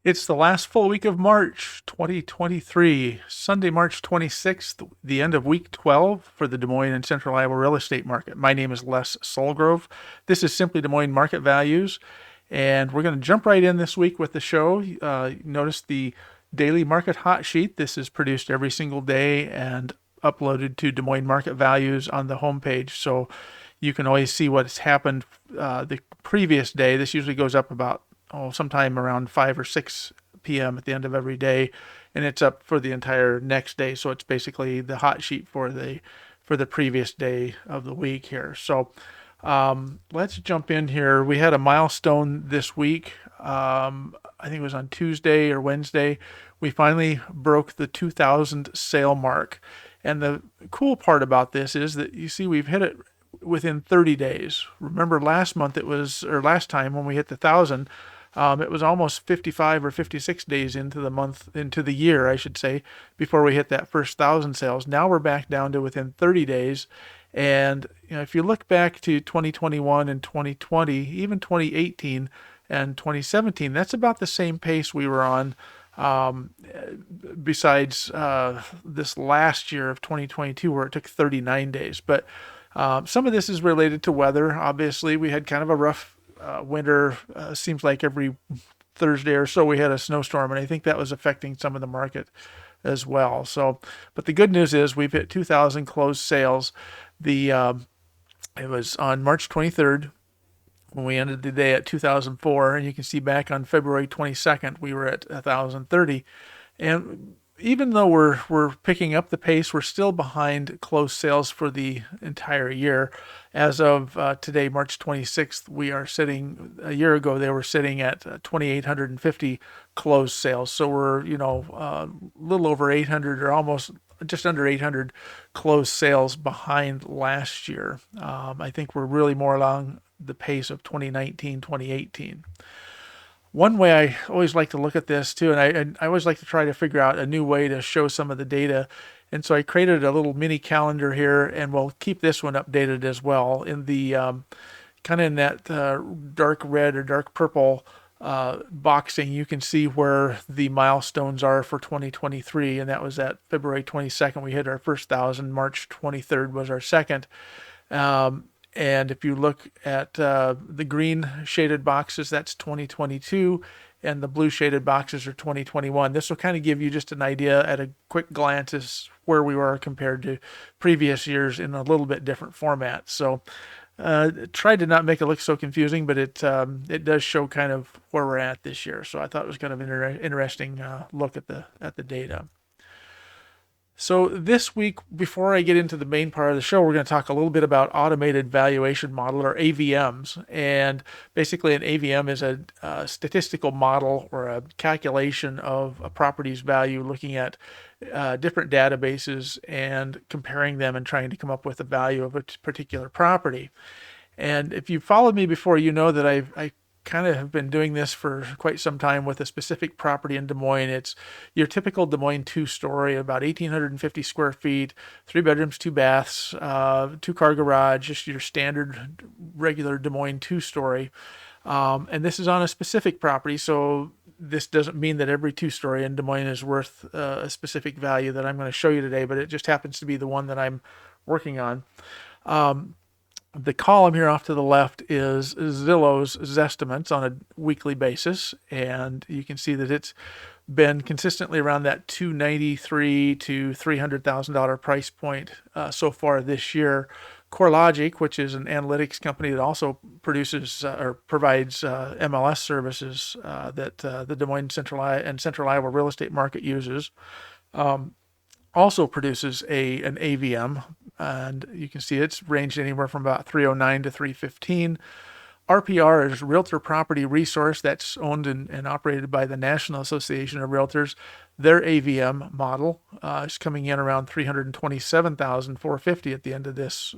It's the last full week of March 2023, Sunday, March 26th, the end of week 12 for the Des Moines and Central Iowa real estate market. My name is Les Solgrove. This is Simply Des Moines Market Values, and we're going to jump right in this week with the show. Notice the daily market hot sheet. This is produced every single day and uploaded to Des Moines Market Values on the homepage. So you can always see what's happened the previous day. This usually goes up about sometime around 5 or 6 p.m. at the end of every day, and it's up for the entire next day. So it's basically the hot sheet for the previous day of the week here. So let's jump in here. We had a milestone this week. I think it was on Tuesday or Wednesday. We finally broke the 2,000 sale mark. And the cool part about this is that you see we've hit it within 30 days. Remember last month or last time when we hit the 1,000, it was almost 55 or 56 days into the year, I should say, before we hit that first 1,000 sales. Now we're back down to within 30 days. And if you look back to 2021 and 2020, even 2018 and 2017, that's about the same pace we were on. Besides this last year of 2022, where it took 39 days. But some of this is related to weather. Obviously, we had kind of a rough winter. Seems like every Thursday or so we had a snowstorm, and I think that was affecting some of the market as well. So, but the good news is we've hit 2,000 closed sales. It was on March 23rd when we ended the day at 2004, and you can see back on February 22nd we were at 1,030, and even though we're picking up the pace, we're still behind closed sales for the entire year. As of today, March 26th, we are sitting. A year ago, they were sitting at 2,850 closed sales. So we're a little over 800, or almost just under 800 closed sales behind last year. I think we're really more along the pace of 2019, 2018. One way I always like to look at this too, and I always like to try to figure out a new way to show some of the data. And so I created a little mini calendar here, and we'll keep this one updated as well. In the kind of in that dark red or dark purple boxing, you can see where the milestones are for 2023, and that was at February 22nd. We hit our first 1,000. March 23rd was our second. And if you look at the green shaded boxes, that's 2022, and the blue shaded boxes are 2021. This will kind of give you just an idea at a quick glance as where we were compared to previous years in a little bit different format. So tried to not make it look so confusing, but it does show kind of where we're at this year. So I thought it was kind of an interesting look at the data. So this week, before I get into the main part of the show, we're going to talk a little bit about automated valuation model, or AVMs. And basically an AVM is a statistical model or a calculation of a property's value, looking at different databases and comparing them and trying to come up with the value of a particular property. And if you've followed me before, you know that I kind of have been doing this for quite some time with a specific property in Des Moines. It's your typical Des Moines two-story, about 1,850 square feet, 3 bedrooms, 2 baths, 2-car garage, just your standard regular Des Moines two-story. And this is on a specific property, so this doesn't mean that every two-story in Des Moines is worth a specific value that I'm going to show you today, but it just happens to be the one that I'm working on. The column here off to the left is Zillow's Zestimates on a weekly basis, and you can see that it's been consistently around that $293,000 to $300,000 price point so far this year. CoreLogic, which is an analytics company that also produces or provides MLS services that the Des Moines Central Iowa real estate market uses, also produces an AVM, and you can see it's ranged anywhere from about 309 to 315. RPR is Realtor Property Resource, that's owned and operated by the National Association of Realtors. Their AVM model is coming in around 327,450 at the end of this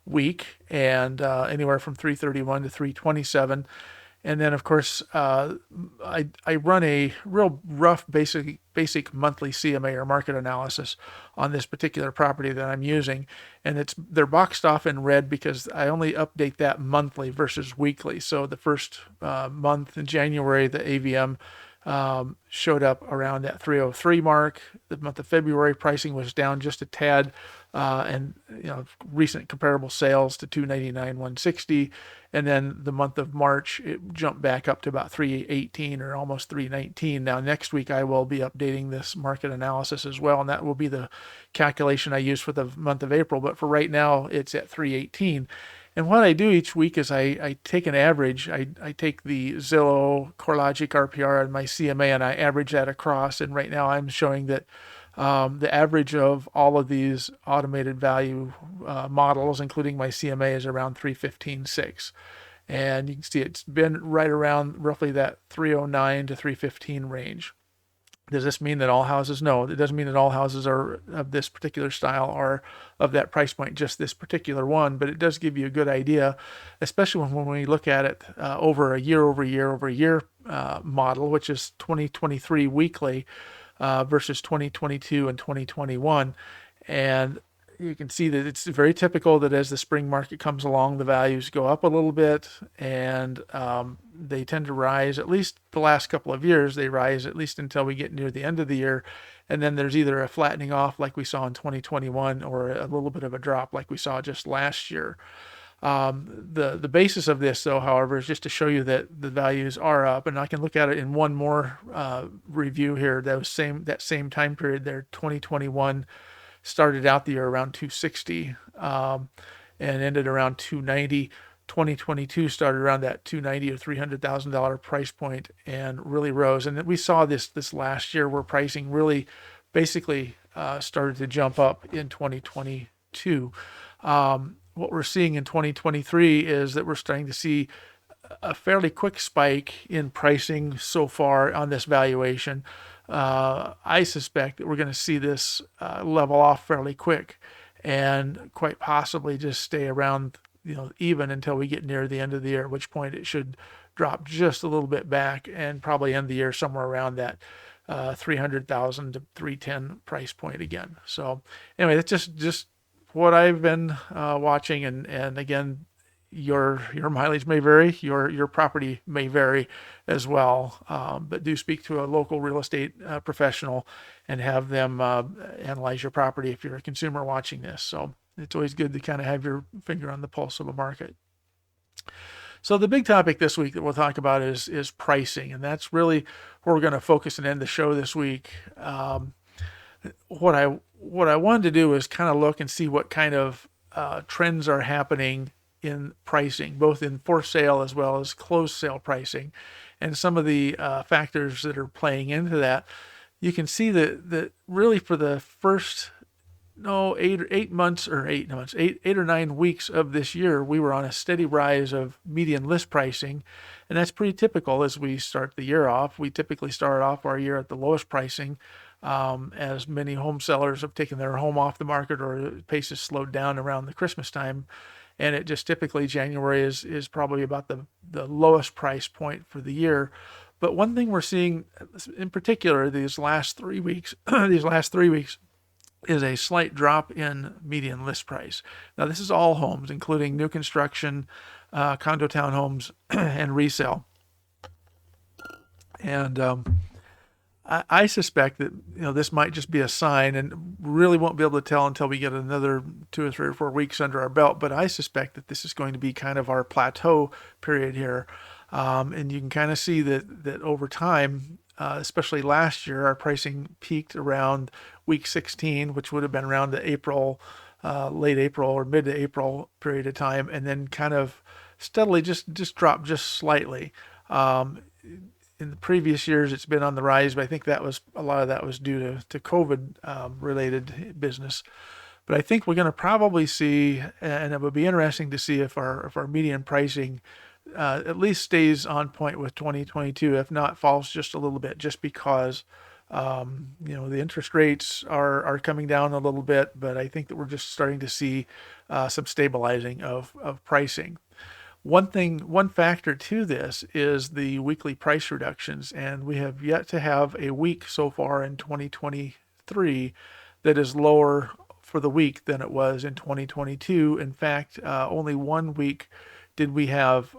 week, and anywhere from 331 to 327. And then, of course, I run a real rough basic monthly CMA or market analysis on this particular property that I'm using. And they're boxed off in red because I only update that monthly versus weekly. So the first month in January, the AVM showed up around that 303 mark. The month of February pricing was down just a tad, and recent comparable sales to 299, 160, and then the month of March it jumped back up to about 318 or almost 319. Now next week I will be updating this market analysis as well, and that will be the calculation I use for the month of April. But for right now, it's at 318. And what I do each week is I take an average. I take the Zillow, CoreLogic, RPR, and my CMA, and I average that across. And right now I'm showing that the average of all of these automated value models, including my CMA, is around 315.6. And you can see it's been right around roughly that 309 to 315 range. Does this mean that all houses? No, it doesn't mean that all houses are of this particular style or of that price point, just this particular one, but it does give you a good idea, especially when we look at it over a year model, which is 2023 weekly versus 2022 and 2021. And you can see that it's very typical that as the spring market comes along, the values go up a little bit, and they tend to rise. At least the last couple of years, they rise at least until we get near the end of the year. And then there's either a flattening off like we saw in 2021 or a little bit of a drop like we saw just last year. The basis of this, though, however, is just to show you that the values are up, and I can look at it in one more review here. That same time period there, 2021 started out the year around 260 and ended around 290. 2022 started around that 290 or $300,000 price point and really rose. And we saw this last year where pricing really basically started to jump up in 2022. What we're seeing in 2023 is that we're starting to see a fairly quick spike in pricing so far on this valuation. I suspect that we're going to see this level off fairly quick and quite possibly just stay around, even until we get near the end of the year, at which point it should drop just a little bit back and probably end the year somewhere around that 300,000 to 310 price point again. So anyway, that's just what I've been watching, and again, your mileage may vary, your property may vary as well, but do speak to a local real estate professional and have them analyze your property if you're a consumer watching this. So it's always good to kind of have your finger on the pulse of a market. So the big topic this week that we'll talk about is pricing, and that's really where we're going to focus and end the show this week. What I wanted to do is kind of look and see what kind of trends are happening in pricing, both in for sale as well as closed sale pricing, and some of the factors that are playing into that. You can see that really for the first 8 or 9 weeks of this year, we were on a steady rise of median list pricing, and that's pretty typical as we start the year off. We typically start off our year at the lowest pricing, as many home sellers have taken their home off the market or the pace has slowed down around the Christmas time. And it just typically January is probably about the lowest price point for the year. But one thing we're seeing in particular these last 3 weeks, is a slight drop in median list price. Now this is all homes, including new construction, condo townhomes, and resale. And I suspect that this might just be a sign, and really won't be able to tell until we get another 2 or 3 or 4 weeks under our belt. But I suspect that this is going to be kind of our plateau period here, and you can kind of see that over time, especially last year, our pricing peaked around week 16, which would have been around the April, late April or mid to April period of time, and then kind of steadily just dropped just slightly. In the previous years, it's been on the rise, but I think a lot of that was due to COVID related business. But I think we're going to probably see, and it would be interesting to see if our median pricing at least stays on point with 2022, if not falls just a little bit, just because the interest rates are coming down a little bit. But I think that we're just starting to see some stabilizing of pricing. One factor to this is the weekly price reductions, and we have yet to have a week so far in 2023 that is lower for the week than it was in 2022. In fact, only 1 week did we have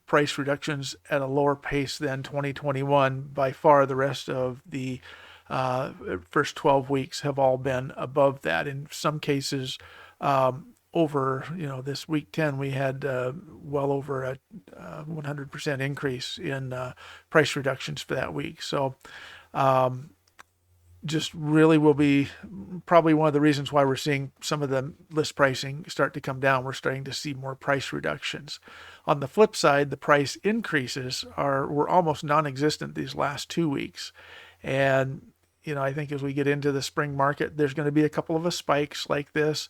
price reductions at a lower pace than 2021. By far, the rest of the first 12 weeks have all been above that. In some cases, over, this week 10, we had well over a 100% increase in price reductions for that week. So just really will be probably one of the reasons why we're seeing some of the list pricing start to come down. We're starting to see more price reductions. On the flip side, the price increases were almost non-existent these last 2 weeks. And I think as we get into the spring market, there's going to be a couple of spikes like this.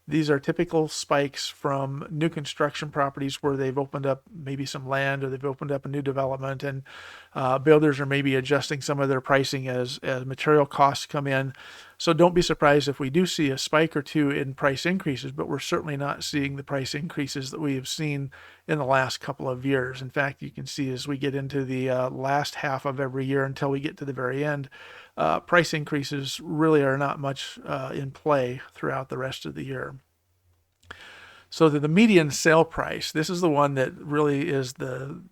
These are typical spikes from new construction properties where they've opened up maybe some land or they've opened up a new development, and builders are maybe adjusting some of their pricing as material costs come in. So don't be surprised if we do see a spike or two in price increases, but we're certainly not seeing the price increases that we have seen in the last couple of years. In fact, you can see as we get into the last half of every year until we get to the very end, price increases really are not much in play throughout the rest of the year. So the median sale price, this is the one that really is the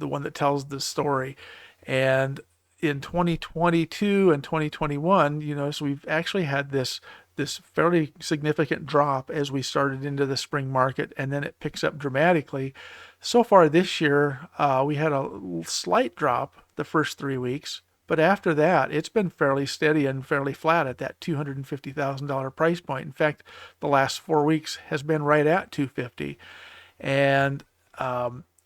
one that tells the story. And in 2022 and 2021, so we've actually had this fairly significant drop as we started into the spring market, and then it picks up dramatically. So far this year, we had a slight drop the first 3 weeks, but after that, it's been fairly steady and fairly flat at that $250,000 price point. In fact, the last 4 weeks has been right at $250,000. And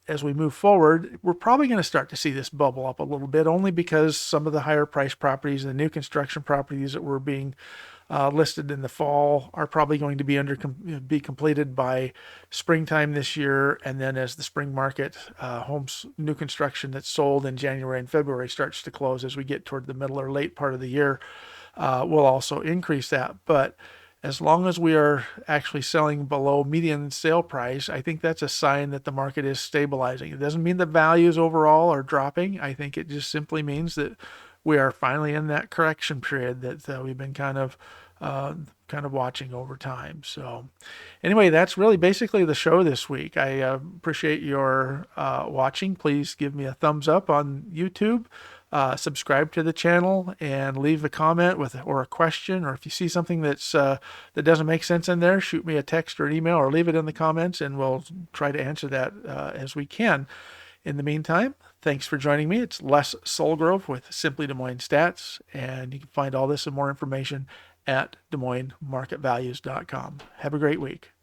as we move forward, we're probably going to start to see this bubble up a little bit, only because some of the higher price properties, the new construction properties that were being listed in the fall, are probably going to be completed by springtime this year. And then as the spring market, homes, new construction that's sold in January and February starts to close as we get toward the middle or late part of the year, will also increase that. But as long as we are actually selling below median sale price, I think that's a sign that the market is stabilizing. It doesn't mean the values overall are dropping. I think it just simply means that we are finally in that correction period that we've been kind of watching over time. So anyway, that's really basically the show this week. I appreciate your watching. Please give me a thumbs up on YouTube. Subscribe to the channel and leave a comment or a question, or if you see something that doesn't make sense in there, shoot me a text or an email or leave it in the comments, and we'll try to answer that as we can. In the meantime, thanks for joining me. It's Les Solgrove with Simply Des Moines Stats, and you can find all this and more information at DesMoinesMarketValues.com. Have a great week.